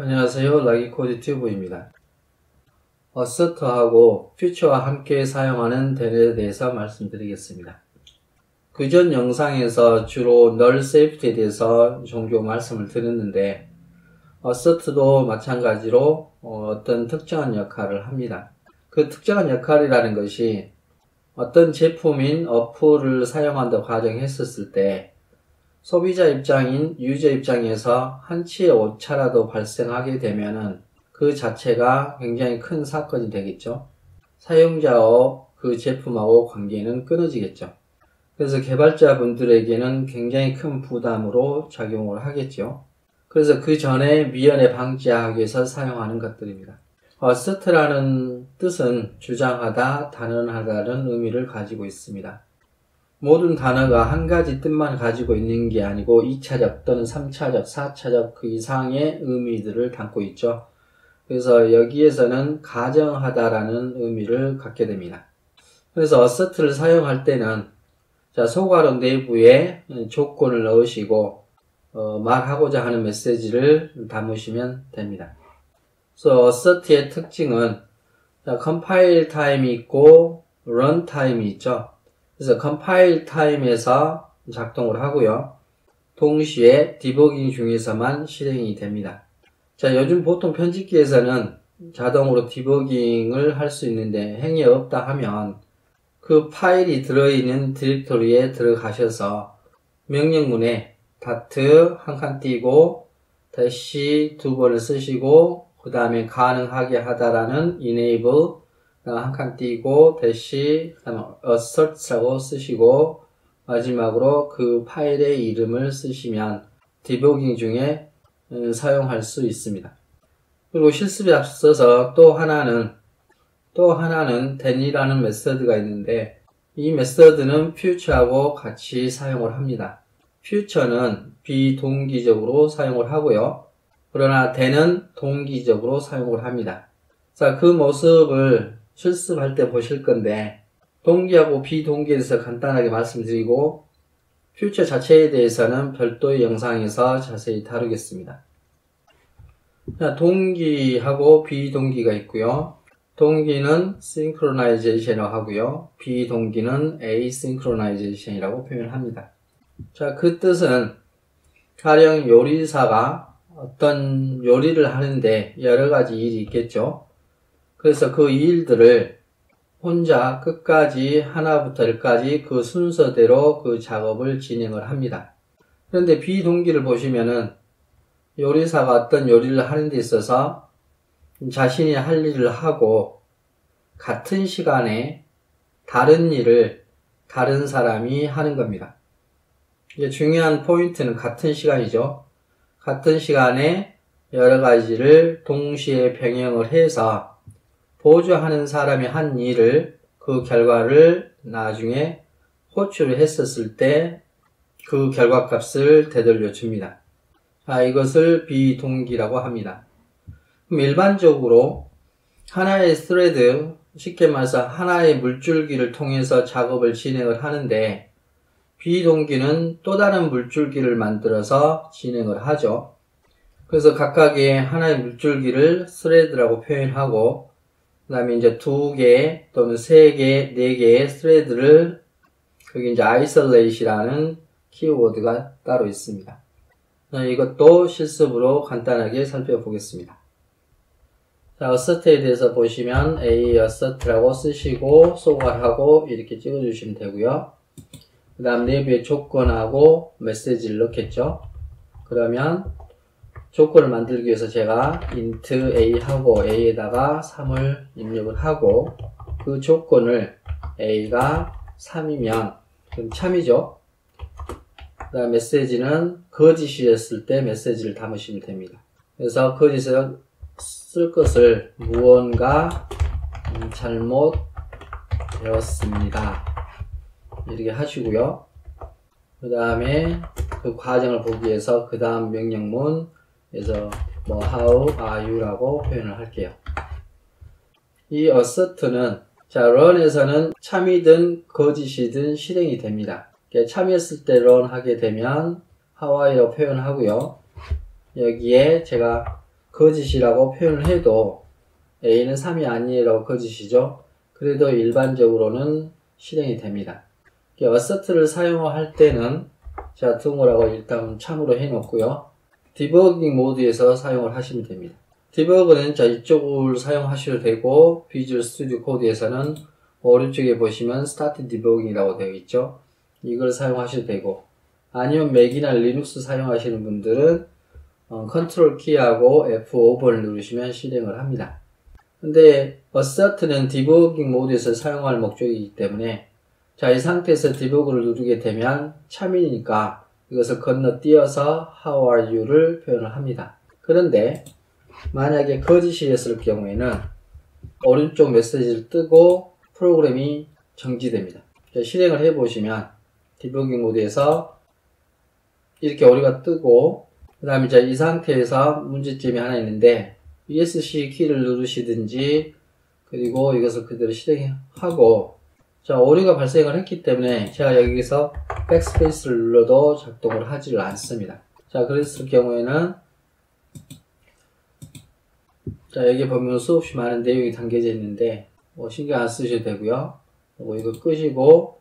안녕하세요. 락이코드 튜브입니다. 어서트하고 퓨처와 함께 사용하는 덴에 대해서 말씀드리겠습니다. 그전 영상에서 주로 널 세이프티에 대해서 종종 말씀을 드렸는데 어서트도 마찬가지로 어떤 특정한 역할을 합니다. 그 특정한 역할이라는 것이 어떤 제품인 어플을 사용한다고 가정했었을 때 소비자 입장인 유저 입장에서 한치의 오차라도 발생하게 되면은 그 자체가 굉장히 큰 사건이 되겠죠. 사용자와 그 제품하고 관계는 끊어지겠죠. 그래서 개발자분들에게는 굉장히 큰 부담으로 작용을 하겠죠. 그래서 그 전에 미연에 방지하기 위해서 사용하는 것들입니다. 어서트라는 뜻은 주장하다, 단언하다는 의미를 가지고 있습니다. 모든 단어가 한 가지 뜻만 가지고 있는 게 아니고 2차적 또는 3차적, 4차적 그 이상의 의미들을 담고 있죠. 그래서 여기에서는 가정하다라는 의미를 갖게 됩니다. 그래서 어서트를 사용할 때는 소괄호 내부에 조건을 넣으시고 말하고자 하는 메시지를 담으시면 됩니다. 그래서 어서트의 특징은 컴파일 타임이 있고 런 타임이 있죠. 그래서 컴파일 타임에서 작동을 하고요. 동시에 디버깅 중에서만 실행이 됩니다. 요즘 보통 편집기에서는 자동으로 디버깅을 할 수 있는데 행위 없다 하면 그 파일이 들어있는 디렉토리에 들어가셔서 명령문에 다트 한 칸 띄고 대시 두 번을 쓰시고 그 다음에 가능하게 하다라는 enable 한 칸 띄고 대시 assert라고 쓰시고 마지막으로 그 파일의 이름을 쓰시면 디버깅 중에 사용할 수 있습니다. 그리고 실습에 앞서서 또 하나는 then이라는 메서드가 있는데 이 메서드는 future하고 같이 사용을 합니다. future는 비동기적으로 사용을 하고요. 그러나 then은 동기적으로 사용을 합니다. 그 모습을 실습할 때 보실 건데 동기하고 비동기에 대해서 간단하게 말씀드리고 퓨처 자체에 대해서는 별도의 영상에서 자세히 다루겠습니다. 동기하고 비동기가 있고요. 동기는 synchronization이라고 하고요. 비동기는 asynchronization이라고 표현합니다. 그 뜻은 가령 요리사가 어떤 요리를 하는데 여러 가지 일이 있겠죠. 그래서 그 일들을 혼자 끝까지 하나부터 열까지 그 순서대로 그 작업을 진행을 합니다. 그런데 비동기를 보시면은 요리사가 어떤 요리를 하는 데 있어서 자신이 할 일을 하고 같은 시간에 다른 일을 다른 사람이 하는 겁니다. 이게 중요한 포인트는 같은 시간이죠. 같은 시간에 여러 가지를 동시에 병행을 해서 보조하는 사람이 한 일을 그 결과를 나중에 호출을 했었을 때 그 결과값을 되돌려 줍니다. 이것을 비동기라고 합니다. 그럼 일반적으로 하나의 스레드, 쉽게 말해서 하나의 물줄기를 통해서 작업을 진행을 하는데 비동기는 또 다른 물줄기를 만들어서 진행을 하죠. 그래서 각각의 하나의 물줄기를 스레드라고 표현하고 그 다음에 이제 2개 또는 3개, 4개의 스레드를 거기 이제 isolate이라는 키워드가 따로 있습니다. 이것도 실습으로 간단하게 살펴보겠습니다. assert에 대해서 보시면 a assert라고 쓰시고 소괄하고 이렇게 찍어주시면 되고요. 그 다음 내부에 조건하고 메시지를 넣겠죠. 그러면 조건을 만들기 위해서 제가 int a하고 a에다가 3을 입력을 하고 그 조건을 a가 3이면 그럼 참이죠. 그 다음 메시지는 거짓이었을 때 메시지를 담으시면 됩니다. 그래서 거짓을 쓸 것을 무언가 잘못되었습니다. 이렇게 하시고요. 그 다음에 그 과정을 보기 위해서 그 다음 명령문에서 how are you 라고 표현을 할게요. 이 assert는 run에서는 참이든 거짓이든 실행이 됩니다. 참이었을 때 run 하게 되면 how are you 라고 표현하고요. 여기에 제가 거짓이라고 표현을 해도 A는 3이 아니라고 거짓이죠. 그래도 일반적으로는 실행이 됩니다. assert를 사용할 때는 제가 등호라고 일단 참으로 해놓고요. 디버깅 모드에서 사용을 하시면 됩니다. 디버그는 이쪽을 사용하셔도 되고 비주얼 스튜디오 코드에서는 오른쪽에 보시면 스타트 디버깅이라고 되어 있죠. 이걸 사용하셔도 되고 아니면 맥이나 리눅스 사용하시는 분들은 컨트롤 키하고 F5번을 누르시면 실행을 합니다. 근데 assert는 디버깅 모드에서 사용할 목적이기 때문에 자, 이 상태에서 디버그를 누르게 되면 참이니까 이것을 건너뛰어서 how are you를 표현을 합니다. 그런데 만약에 거짓이었을 경우에는 오른쪽 메시지를 뜨고 프로그램이 정지됩니다. 자, 실행을 해보시면 디버깅 모드에서 이렇게 오류가 뜨고 그 다음에 이 상태에서 문제점이 하나 있는데 ESC 키를 누르시든지 그리고 이것을 그대로 실행하고 자, 오류가 발생을 했기 때문에 제가 여기서 백스페이스를 눌러도 작동을 하지를 않습니다. 자, 그랬을 경우에는 자, 여기 보면 수없이 많은 내용이 담겨져 있는데 신경 안 쓰셔도 되고요. 그리고 이거 끄시고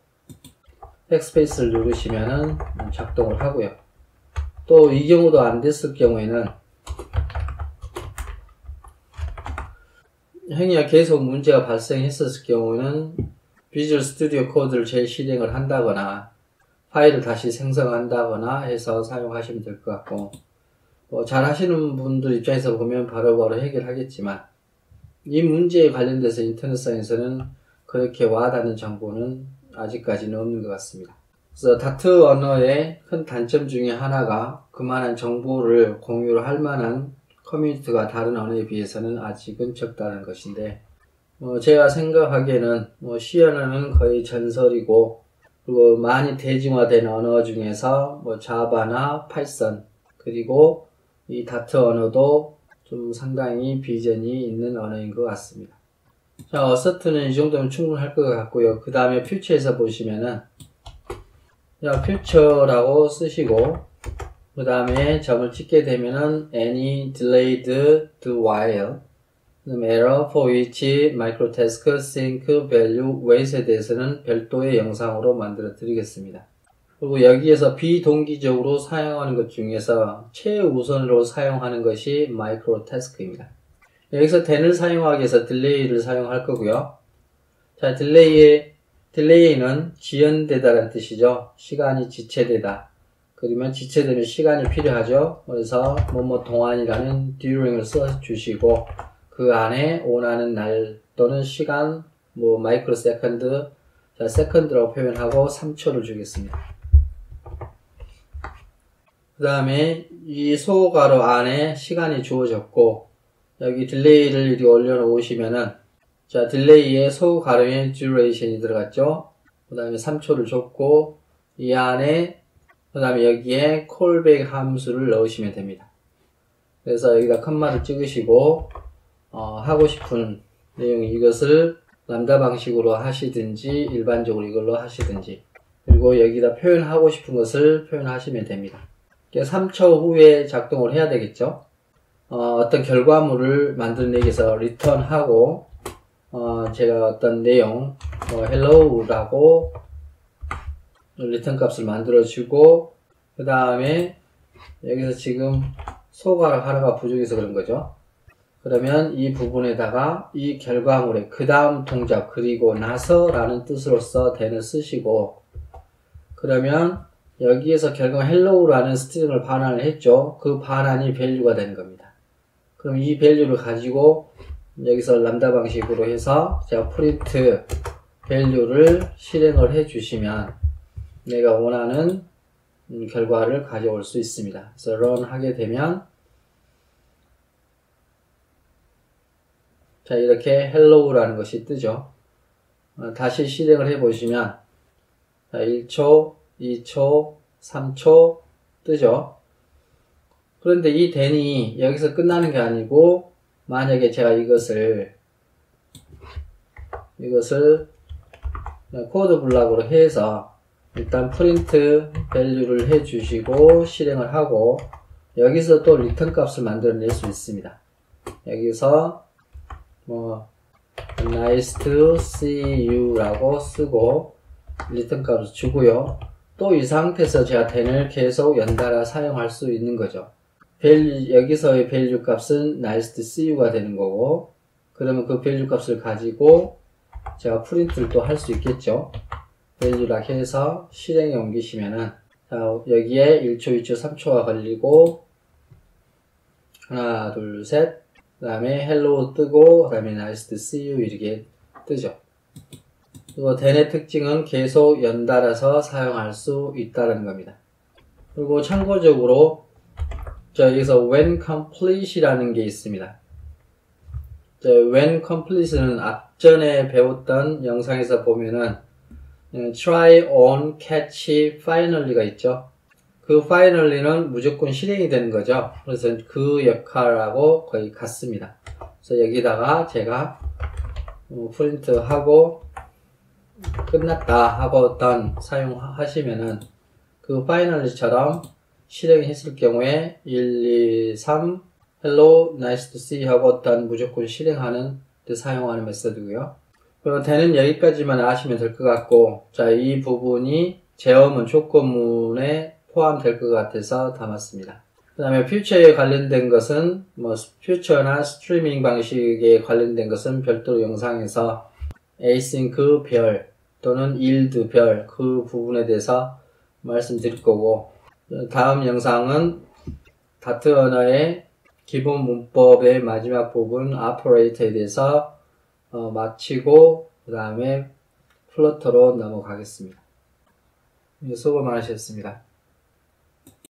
백스페이스를 누르시면은 작동을 하고요. 또 이 경우도 안 됐을 경우에는 행위가 계속 문제가 발생했었을 경우는 비주얼 스튜디오 코드를 재실행을 한다거나 파일을 다시 생성한다거나 해서 사용하시면 될 것 같고 잘 하시는 분들 입장에서 보면 바로바로 해결하겠지만 이 문제에 관련돼서 인터넷상에서는 그렇게 와닿는 정보는 아직까지는 없는 것 같습니다. 그래서 다트 언어의 큰 단점 중에 하나가 그만한 정보를 공유를 할 만한 커뮤니티가 다른 언어에 비해서는 아직은 적다는 것인데 제가 생각하기에는 C 언어는 거의 전설이고 그리고 많이 대중화된 언어 중에서 자바나 파이썬 그리고 이 다트 언어도 좀 상당히 비전이 있는 언어인 것 같습니다. 자, assert는 이 정도면 충분할 것 같고요. 그 다음에 퓨처에서 보시면은 자, 퓨처라고 쓰시고 그 다음에 점을 찍게 되면은 any delayed do while error for which microtask sync value wait에 대해서는 별도의 영상으로 만들어 드리겠습니다. 그리고 여기에서 비동기적으로 사용하는 것 중에서 최우선으로 사용하는 것이 microtask입니다. 여기서 then을 사용하기 위해서 delay를 사용할 거고요. 자, delay는 지연되다 라는 뜻이죠. 시간이 지체되다. 그러면 지체되면 시간이 필요하죠. 그래서 뭐뭐 동안이라는 during을 써 주시고 그 안에 원하는 날 또는 시간 마이크로 세컨드 자, 세컨드라고 표현하고 3초를 주겠습니다. 그 다음에 이 소괄호 안에 시간이 주어졌고 여기 딜레이를 이렇게 올려놓으시면은 자, 딜레이에 소괄호에 duration이 들어갔죠. 그 다음에 3초를 줬고 이 안에 그 다음에 여기에 callback 함수를 넣으시면 됩니다. 그래서 여기다 컴마를 찍으시고 하고 싶은 내용 이것을 람다 방식으로 하시든지 일반적으로 이걸로 하시든지 그리고 여기다 표현하고 싶은 것을 표현하시면 됩니다. 3초 후에 작동을 해야 되겠죠. 어떤 결과물을 만들어내기 위해서 return하고 제가 어떤 내용 hello라고 return 값을 만들어주고 그 다음에 여기서 지금 소괄호 하나가 부족해서 그런 거죠. 그러면 이 부분에다가 이 결과물의 그 다음 동작 그리고 나서 라는 뜻으로서 then을 쓰시고 그러면 여기에서 결국 hello라는 스트링을 반환을 했죠. 그 반환이 value가 되는 겁니다. 그럼 이 value를 가지고 여기서 람다 방식으로 해서 제가 print value를 실행을 해 주시면 내가 원하는 결과를 가져올 수 있습니다. 그래서 run 하게 되면 자, 이렇게 hello라는 것이 뜨죠. 다시 실행을 해 보시면 자, 1초, 2초, 3초 뜨죠. 그런데 이 then이 여기서 끝나는 게 아니고 만약에 제가 이것을 코드 블락으로 해서 일단 print value를 해 주시고 실행을 하고 여기서 또 return 값을 만들어낼 수 있습니다. 여기서 뭐 nice to see you 라고 쓰고 리턴 값을 주고요. 또 이 상태에서 제가 then을 계속 연달아 사용할 수 있는 거죠. 여기서의 value 값은 nice to see you가 되는 거고, 그러면 그 value 값을 가지고 제가 프린트를 또 할 수 있겠죠. value라 해서 실행에 옮기시면은, 자, 여기에 1초, 2초, 3초가 걸리고, 하나, 둘, 셋, 그 다음에 hello 뜨고, 그 다음에 nice to see you 이렇게 뜨죠. 그리고 then의 특징은 계속 연달아서 사용할 수 있다는 겁니다. 그리고 참고적으로 여기서 when complete이라는 게 있습니다. when complete는 앞전에 배웠던 영상에서 보면은 try on, catch, finally가 있죠. 그 finally는 무조건 실행이 되는 거죠. 그래서 그 역할하고 거의 같습니다. 그래서 여기다가 제가 프린트하고 끝났다 하고 done 사용하시면은 그 finally처럼 실행했을 경우에 1, 2, 3 hello, nice to see 하고 done 무조건 실행하는 데 사용하는 메서드고요. 그럼 then은 여기까지만 아시면 될 것 같고, 자, 이 부분이 제어문 조건문에 포함될 것 같아서 담았습니다. 그 다음에 future에 관련된 것은 뭐 future나 스트리밍 방식에 관련된 것은 별도로 영상에서 async 별 또는 yield 별 그 부분에 대해서 말씀드릴 거고, 다음 영상은 다트 언어의 기본 문법의 마지막 부분 operator에 대해서 마치고 그 다음에 플러터로 넘어가겠습니다. 수고 많으셨습니다.